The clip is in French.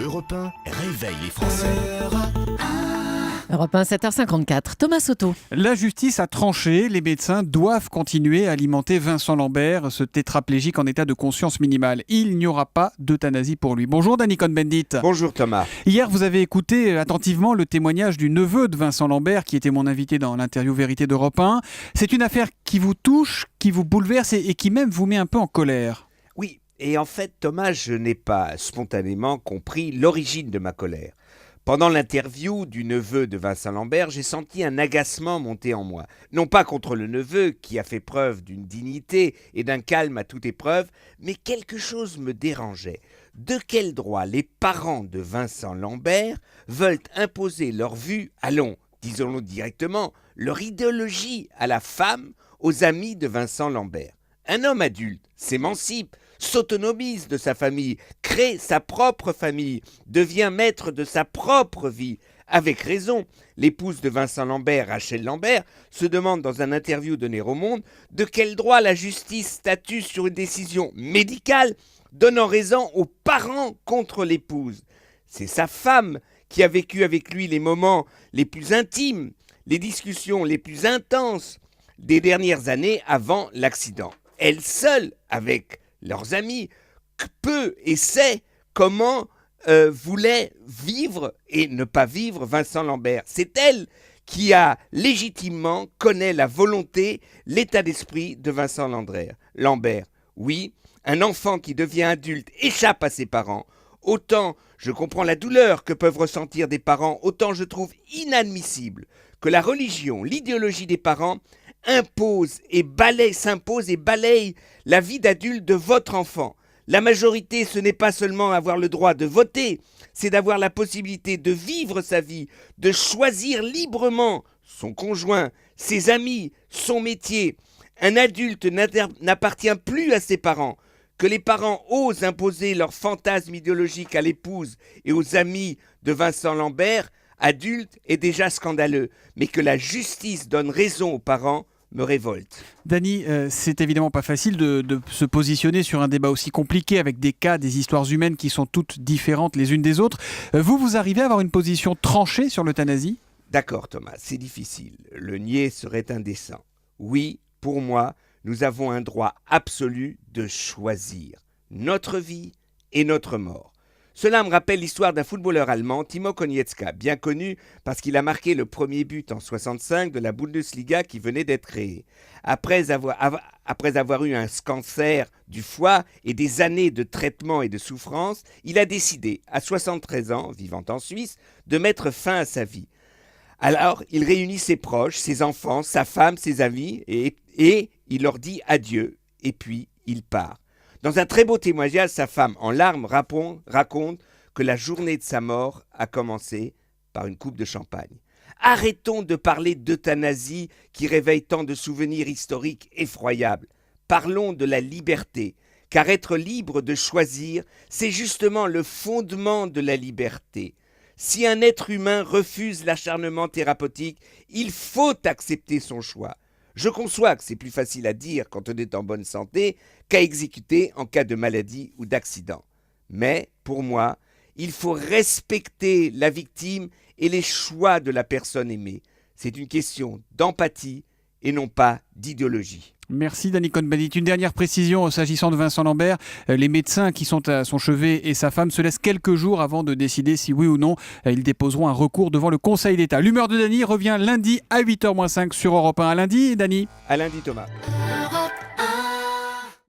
Europe 1 réveille les Français. Europe 1, 7h54, Thomas Soto. La justice a tranché, les médecins doivent continuer à alimenter Vincent Lambert, ce tétraplégique en état de conscience minimale. Il n'y aura pas d'euthanasie pour lui. Bonjour Danny Cohn-Bendit. Bonjour Thomas. Hier, vous avez écouté attentivement le témoignage du neveu de Vincent Lambert, qui était mon invité dans l'interview Vérité d'Europe 1. C'est une affaire qui vous touche, qui vous bouleverse et qui même vous met un peu en colère. Oui, et en fait Thomas, je n'ai pas spontanément compris l'origine de ma colère. Pendant l'interview du neveu de Vincent Lambert, j'ai senti un agacement monter en moi. Non pas contre le neveu qui a fait preuve d'une dignité et d'un calme à toute épreuve, mais quelque chose me dérangeait. De quel droit les parents de Vincent Lambert veulent imposer leur vue, allons, disons-le directement, leur idéologie à la femme, aux amis de Vincent Lambert? Un homme adulte s'émancipe, s'autonomise de sa famille, crée sa propre famille, devient maître de sa propre vie. Avec raison, l'épouse de Vincent Lambert, Rachel Lambert, se demande dans un interview donné au Monde de quel droit la justice statue sur une décision médicale donnant raison aux parents contre l'épouse. C'est sa femme qui a vécu avec lui les moments les plus intimes, les discussions les plus intenses des dernières années avant l'accident. Elle seule, avec leurs amis, peut et sait comment voulait vivre et ne pas vivre Vincent Lambert. C'est elle qui légitimement connaît la volonté, l'état d'esprit de Vincent Lambert. Oui, un enfant qui devient adulte échappe à ses parents. Autant je comprends la douleur que peuvent ressentir des parents, autant je trouve inadmissible que la religion, l'idéologie des parents s'impose et balaye la vie d'adulte de votre enfant. La majorité, ce n'est pas seulement avoir le droit de voter, c'est d'avoir la possibilité de vivre sa vie, de choisir librement son conjoint, ses amis, son métier. Un adulte n'appartient plus à ses parents. Que les parents osent imposer leurs fantasmes idéologiques à l'épouse et aux amis de Vincent Lambert, adulte, est déjà scandaleux. Mais que la justice donne raison aux parents me révolte. Danny, c'est évidemment pas facile de se positionner sur un débat aussi compliqué avec des cas, des histoires humaines qui sont toutes différentes les unes des autres. Vous arrivez à avoir une position tranchée sur l'euthanasie ? D'accord Thomas, c'est difficile. Le nier serait indécent. Oui, pour moi, nous avons un droit absolu de choisir notre vie et notre mort. Cela me rappelle l'histoire d'un footballeur allemand, Timo Konietzka, bien connu parce qu'il a marqué le premier but en 1965 de la Bundesliga qui venait d'être créée. Après avoir eu un cancer du foie et des années de traitement et de souffrance, il a décidé, à 73 ans, vivant en Suisse, de mettre fin à sa vie. Alors, il réunit ses proches, ses enfants, sa femme, ses amis, et il leur dit adieu, et puis il part. Dans un très beau témoignage, sa femme, en larmes, raconte que la journée de sa mort a commencé par une coupe de champagne. Arrêtons de parler d'euthanasie qui réveille tant de souvenirs historiques effroyables. Parlons de la liberté, car être libre de choisir, c'est justement le fondement de la liberté. Si un être humain refuse l'acharnement thérapeutique, il faut accepter son choix. Je conçois que c'est plus facile à dire quand on est en bonne santé qu'à exécuter en cas de maladie ou d'accident. Mais, pour moi, il faut respecter la victime et les choix de la personne aimée. C'est une question d'empathie et non pas d'idéologie. Merci Danny Cohn-Bendit. Une dernière précision s'agissant de Vincent Lambert. Les médecins qui sont à son chevet et sa femme se laissent quelques jours avant de décider si oui ou non ils déposeront un recours devant le Conseil d'État. L'humeur de Danny revient lundi à 8h-5 sur Europe 1. À lundi, Danny. À lundi Thomas.